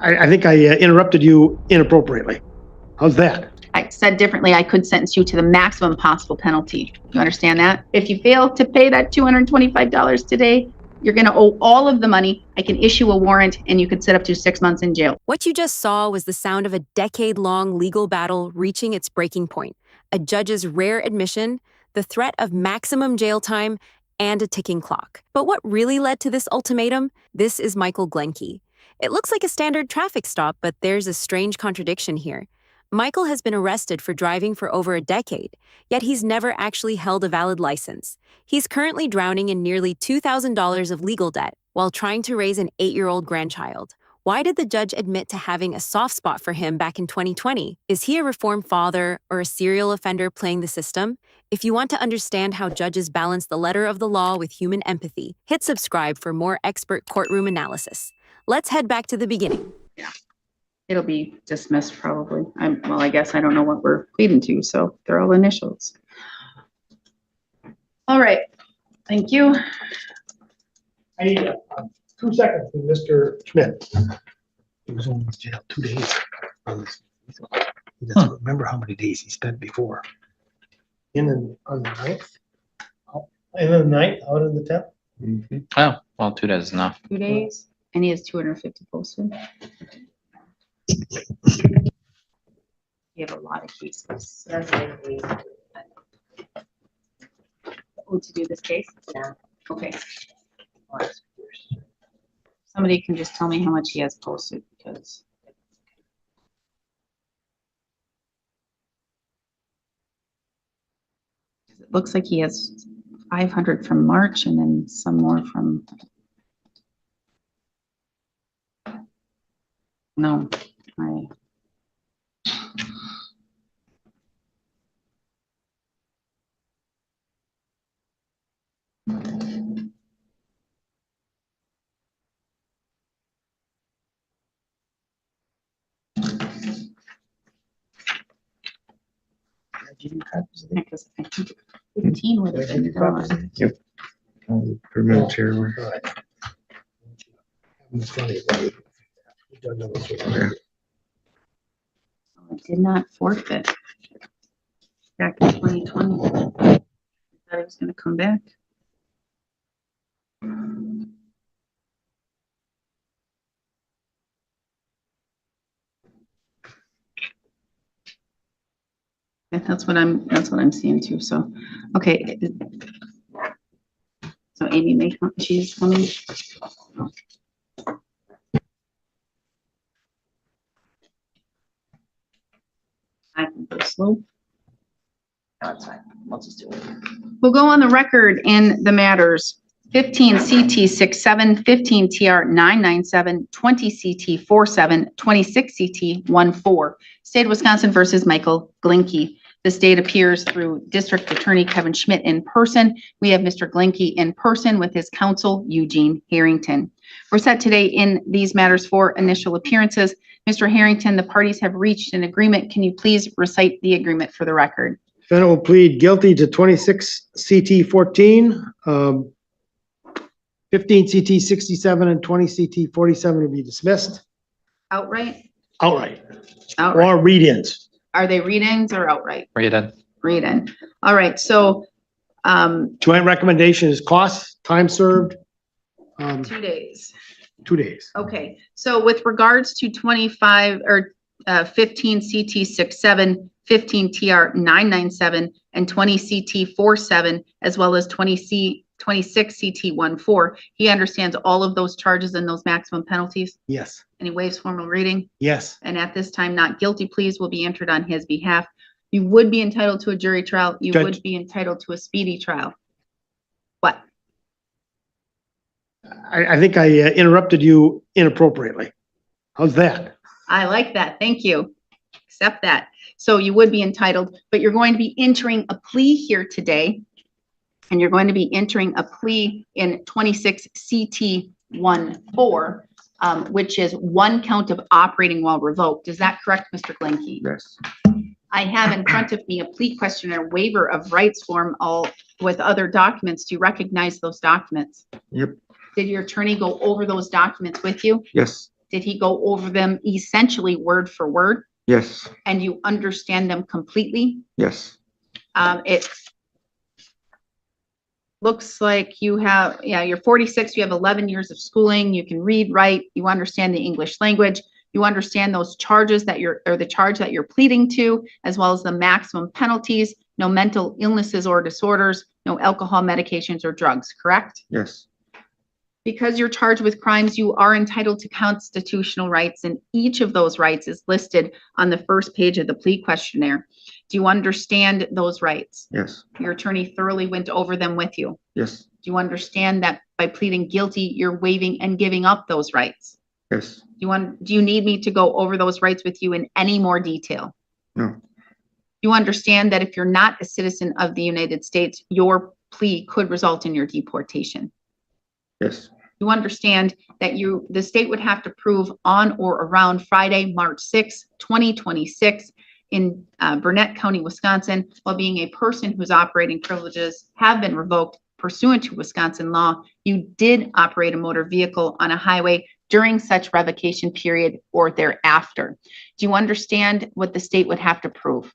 I think I interrupted you inappropriately. How's that? I said differently, I could sentence you to the maximum possible penalty. You understand that? If you fail to pay that $225 today, you're going to owe all of the money. I can issue a warrant and you could sit up to 6 months in jail. What you just saw was the sound of a decade-long legal battle reaching its breaking point, a judge's rare admission, the threat of maximum jail time, and a ticking clock. But what really led to this ultimatum? This is Michael Glenke. It looks like a standard traffic stop, but there's a strange contradiction here. Michael has been arrested for driving for over a decade, yet he's never actually held a valid license. He's currently drowning in nearly $2,000 of legal debt while trying to raise an 8-year-old grandchild. Why did the judge admit to having a soft spot for him back in 2020? Is he a reformed father or a serial offender playing the system? If you want to understand how judges balance the letter of the law with human empathy, hit subscribe for more expert courtroom analysis. Let's head back to the beginning. Yeah. It'll be dismissed probably. Well, I guess I don't know what we're pleading to, so they're all initials. All right. Thank you. I need 2 seconds from Mr. Schmidt. He was only in jail 2 days. He doesn't remember how many days he spent before. On the 9th? In the 9th, out of the 10th? Mm-hmm. Oh, well, 2 days is enough. 2 days, and he has 250 posted. You have a lot of cases. Oh, to do this case? Yeah. Okay. Somebody can just tell me how much he has posted, because it looks like he has 500 from March and then some more from, no, because I think 15 would have been gone. Yep. Per minute here. I did not forfeit back in 2020. I thought he was going to come back. Yeah, that's what I'm seeing too. So, okay. So Amy she's coming. I can go slow. No, that's fine. We'll just do it. We'll go on the record in the matters. 15 CT 67, 15 TR 997, 20 CT 47, 26 CT 14. State of Wisconsin versus Michael Glenke. This date appears through District Attorney Kevin Schmidt in person. We have Mr. Glenke in person with his counsel, Eugene Harrington. We're set today in these matters for initial appearances. Mr. Harrington, the parties have reached an agreement. Can you please recite the agreement for the record? Defendant will plead guilty to 26 CT 14, 15 CT 67, and 20 CT 47 to be dismissed Outright? outright, Outright. or read-ins. Are they read-ins or outright? Read-in. Read-in. All right, so Joint recommendation is costs, time served, 2 days. 2 days. Okay, so with regards to 25 or 15 CT 67, 15 TR 997, and 20 CT 47, as well as 26 CT 14, he understands all of those charges and those maximum penalties, Yes, and he waives formal reading. yes, And at this time, not guilty pleas will be entered on his behalf. You would be entitled to a jury trial. You Judge- would be entitled to a speedy trial. What? I think I interrupted you inappropriately. How's that? I like that. Thank you. Accept that. So you would be entitled, but you're going to be entering a plea here today. And you're going to be entering a plea in 26 CT 14, which is 1 count of operating while revoked. Is that correct, Mr. Glenke? Yes. I have in front of me a plea questionnaire waiver of rights form, all with other documents. Do you recognize those documents? Yep. Did your attorney go over those documents with you? Yes. Did he go over them essentially word for word? Yes, And you understand them completely? yes, It looks like you have, yeah, you're 46, you have 11 years of schooling, you can read, write, you understand the English language, you understand those charges that or the charge that you're pleading to, as well as the maximum penalties, no mental illnesses or disorders, no alcohol, medications, or drugs, correct? yes, Because you're charged with crimes, you are entitled to constitutional rights, and each of those rights is listed on the first page of the plea questionnaire. Do you understand those rights? yes, Your attorney thoroughly went over them with you. yes, Do you understand that by pleading guilty, you're waiving and giving up those rights? yes, Do you need me to go over those rights with you in any more detail? no, You understand that if you're not a citizen of the United States, your plea could result in your deportation. yes, You understand that the state would have to prove on or around Friday, March 6, 2026 in Burnett County, Wisconsin, while being a person whose operating privileges have been revoked pursuant to Wisconsin law, you did operate a motor vehicle on a highway during such revocation period or thereafter. Do you understand what the state would have to prove?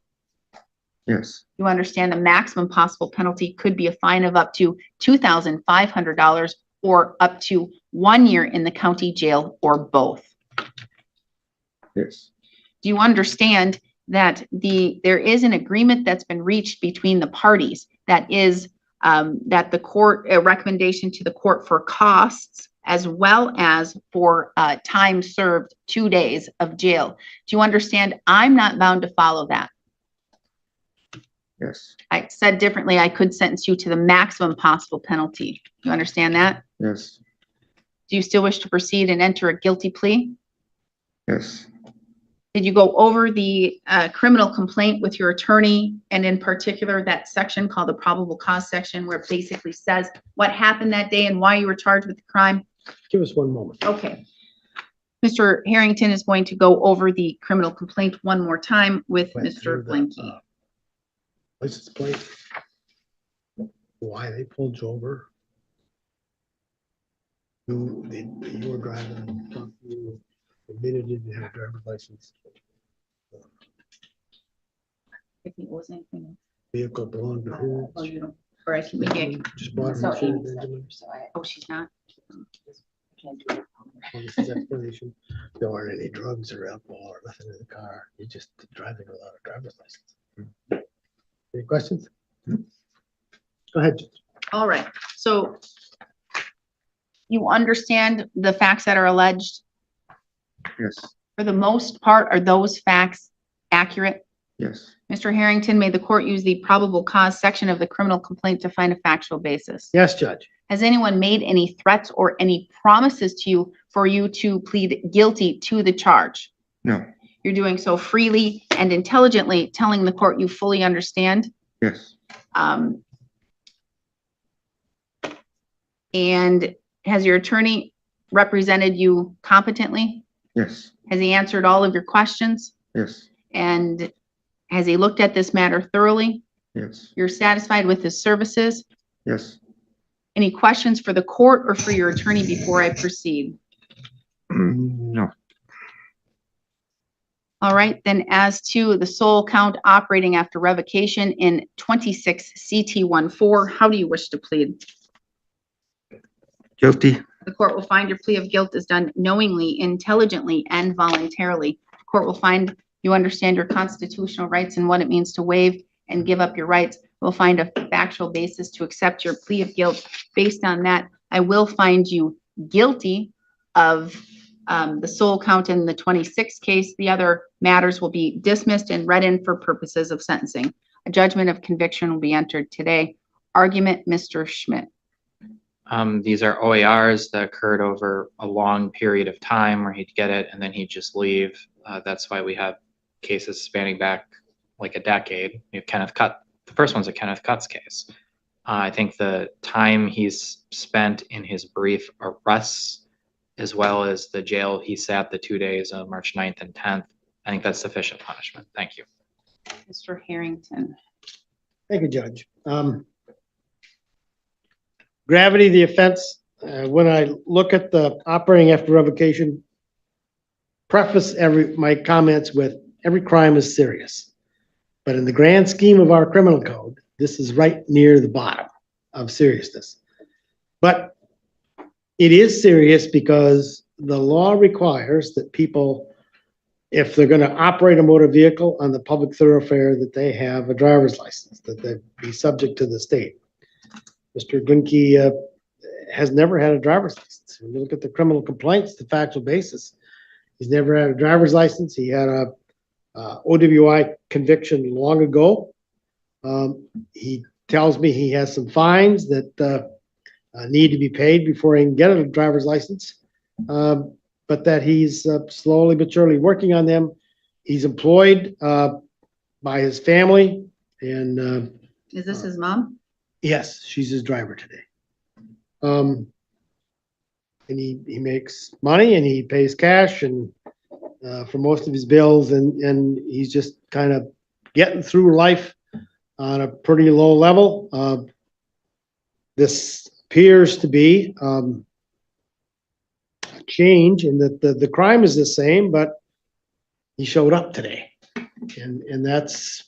yes, You understand the maximum possible penalty could be a fine of up to $2,500 or up to 1 year in the county jail or both. yes, Do you understand that there is an agreement that's been reached between the parties that is that the court, a recommendation to the court for costs as well as for time served, 2 days of jail? Do you understand I'm not bound to follow that? yes, I said differently, I could sentence you to the maximum possible penalty. You understand that? yes, Do you still wish to proceed and enter a guilty plea? yes, Did you go over the criminal complaint with your attorney, and in particular that section called the probable cause section, where it basically says what happened that day and why you were charged with the crime? Give us one moment. Okay. Mr. Harrington is going to go over the criminal complaint one more time with Went through Mr. the, Blinky. License plate. Why they pulled you over. You were driving, you admitted you didn't have a driver's license. If it was anything, Vehicle belonged to who? oh, you don't, or I can maybe, Just bought it. So from Amy's not Benjamin. here, so I oh, she's not. can't do it. Well, this is explanation. There weren't any drugs or alcohol or nothing in the car. You just driving without a driver's license. Any questions? Go ahead. Judge. All right, so you understand the facts that are alleged? yes, For the most part, are those facts accurate? yes, Mr. Harrington, may the court use the probable cause section of the criminal complaint to find a factual basis? Yes, Judge. Has anyone made any threats or any promises to you for you to plead guilty to the charge? no, You're doing so freely and intelligently, telling the court you fully understand. yes, And has your attorney represented you competently? yes, Has he answered all of your questions? yes, And has he looked at this matter thoroughly? yes, You're satisfied with his services? yes, Any questions for the court or for your attorney before I proceed? no, All right, then as to the sole count operating after revocation in 26 CT 14, how do you wish to plead? guilty, The court will find your plea of guilt is done knowingly, intelligently, and voluntarily. The court will find you understand your constitutional rights and what it means to waive and give up your rights. We'll find a factual basis to accept your plea of guilt. Based on that, I will find you guilty of the sole count in the 26 case. The other matters will be dismissed and read in for purposes of sentencing. A judgment of conviction will be entered today. Argument, Mr. Schmidt. These are OARs that occurred over a long period of time where he'd get it and then he'd just leave. That's why we have cases spanning back like a decade. We have Kenneth Cutt. The first one's a Kenneth Cutt's case. I think the time he's spent in his brief arrests, as well as the jail he sat the 2 days of March 9th and 10th, I think that's sufficient punishment. Thank you. Mr. Harrington. Thank you, Judge. Gravity of the offense, when I look at the operating after revocation, preface my comments with every crime is serious. But in the grand scheme of our criminal code, this is right near the bottom of seriousness. But it is serious because the law requires that people, if they're going to operate a motor vehicle on the public thoroughfare, that they have a driver's license, that they be subject to the state. Mr. Glinke has never had a driver's license. When you look at the criminal complaints, the factual basis, he's never had a driver's license. He had a OWI conviction long ago. He tells me he has some fines that need to be paid before he can get a driver's license, but that he's slowly but surely working on them. He's employed by his family, and Is this his mom? yes, she's his driver today. And he makes money and he pays cash and for most of his bills, and he's just kind of getting through life on a pretty low level. This appears to be a change in that the crime is the same, but he showed up today, and that's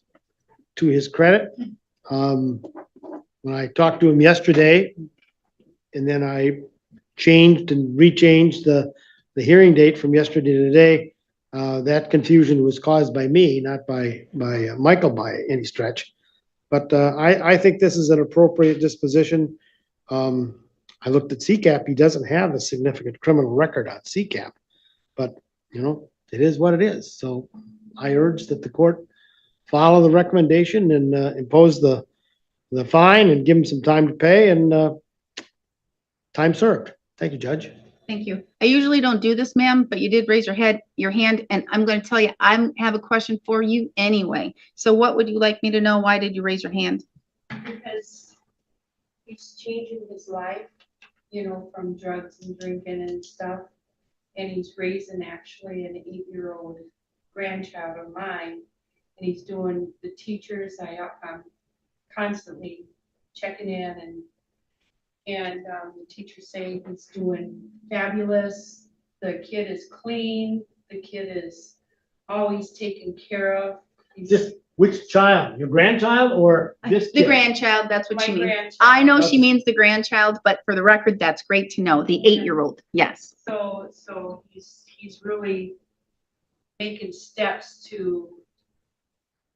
to his credit. When I talked to him yesterday, and then I changed and rechanged the hearing date from yesterday to today, that confusion was caused by me, not by Michael by any stretch. But I think this is an appropriate disposition. I looked at CCAP. He doesn't have a significant criminal record on CCAP, but it is what it is. So I urge that the court follow the recommendation and impose the fine and give him some time to pay and time served. Thank you, Judge. Thank you. I usually don't do this, ma'am, but you did raise your hand, and I'm going to tell you, I have a question for you anyway. So what would you like me to know? Why did you raise your hand? Because he's changing his life, from drugs and drinking and stuff. And he's raising actually an 8-year-old grandchild of mine. And he's doing the teachers. I'm constantly checking in and the teachers say he's doing fabulous. The kid is clean. The kid is always taken care of. Just which child? Your grandchild or this The kid? grandchild, that's what My she means. grandchild. I know she Okay. means the grandchild, but for the record, that's great to know. The 8-year-old, yes. So he's really making steps to.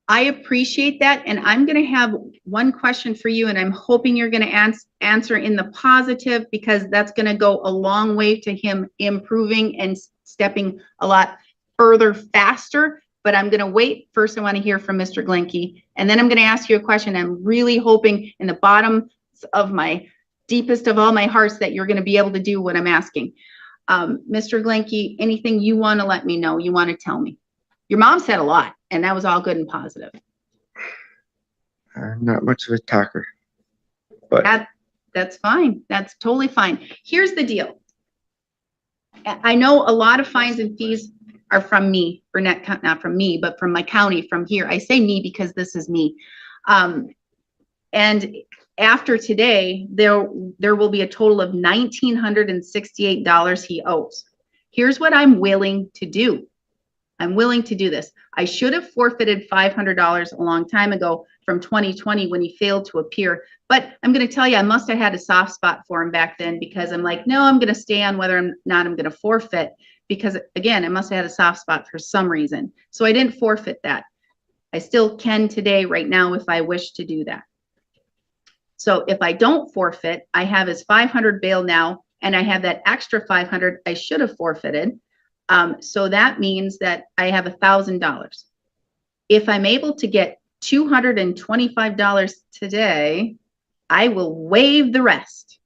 I appreciate that, and I'm going to have one question for you, and I'm hoping you're going to answer in the positive, because that's going to go a long way to him improving and stepping a lot further faster. But I'm going to wait. First, I want to hear from Mr. Glinke, and then I'm going to ask you a question. I'm really hoping in the bottom of my deepest of all my hearts that you're going to be able to do what I'm asking. Mr. Glinke, anything you want to let me know, you want to tell me? Your mom said a lot, and that was all good and positive. I'm not much of a talker, but That's fine. That's totally fine. Here's the deal. I know a lot of fines and fees are from me, or not from me, but from my county, from here. I say me because this is me. And after today, there will be a total of $1,968 he owes. Here's what I'm willing to do. I'm willing to do this. I should have forfeited $500 a long time ago from 2020 when he failed to appear. But I'm going to tell you, I must have had a soft spot for him back then, because I'm like, no, I'm going to stay on whether or not I'm going to forfeit, because again, I must have had a soft spot for some reason. So I didn't forfeit that. I still can today, right now, if I wish to do that. So if I don't forfeit, I have his 500 bail now, and I have that extra 500 I should have forfeited. So that means that I have $1,000. If I'm able to get $225 today, I will waive the rest.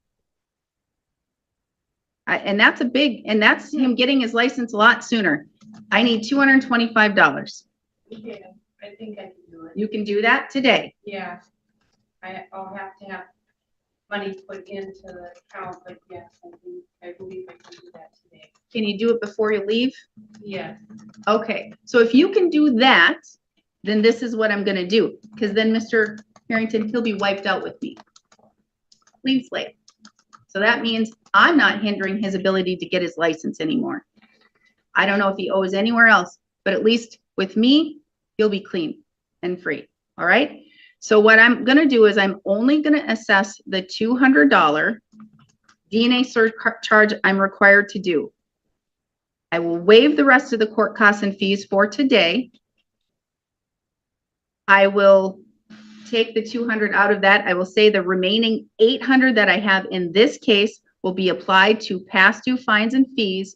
And that's him getting his license a lot sooner. I need $225. Okay, I think I can do it. You can do that today. Yeah. I'll have to have money put into the account, but yes, I believe I can do that today. Can you do it before you leave? Yeah. Okay, so if you can do that, then this is what I'm gonna do, because then Mr. Harrington, he'll be wiped out with me. Clean slate. So that means I'm not hindering his ability to get his license anymore. I don't know if he owes anywhere else, but at least with me, he'll be clean and free. All right. So what I'm going to do is I'm only going to assess the $200 DNA surcharge I'm required to do. I will waive the rest of the court costs and fees for today. I will take the 200 out of that. I will say the remaining 800 that I have in this case will be applied to past due fines and fees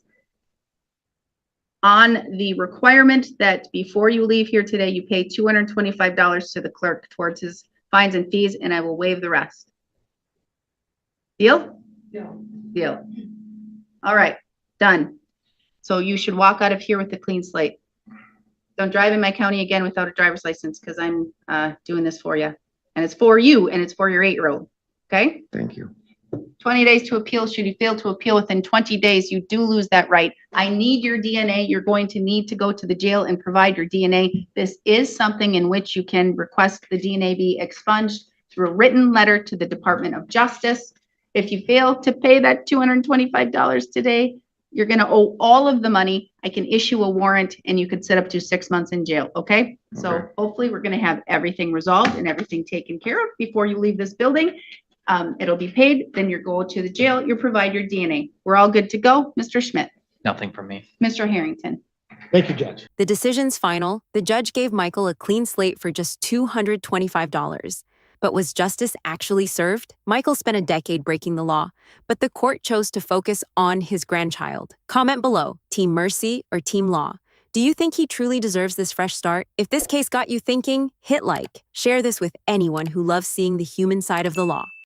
on the requirement that before you leave here today, you pay $225 to the clerk towards his fines and fees, and I will waive the rest. Deal? No. Deal. All right, done. So you should walk out of here with a clean slate. Don't drive in my county again without a driver's license because I'm doing this for you. And it's for you and it's for your 8-year-old. Okay? Thank you. 20 days to appeal. Should you fail to appeal within 20 days, you do lose that right. I need your DNA. You're going to need to go to the jail and provide your DNA. This is something in which you can request the DNA be expunged through a written letter to the Department of Justice. If you fail to pay that $225 today, you're going to owe all of the money. I can issue a warrant and you could sit up to 6 months in jail. Okay. So Okay. hopefully we're going to have everything resolved and everything taken care of before you leave this building. It'll be paid. Then you go to the jail. You provide your DNA. We're all good to go. Mr. Schmidt, Nothing from me. Mr. Harrington. Thank you, Judge. The decision's final. The judge gave Michael a clean slate for just $225. But was justice actually served? Michael spent a decade breaking the law, but the court chose to focus on his grandchild. Comment below, Team Mercy or Team Law. Do you think he truly deserves this fresh start? If this case got you thinking, hit like. Share this with anyone who loves seeing the human side of the law.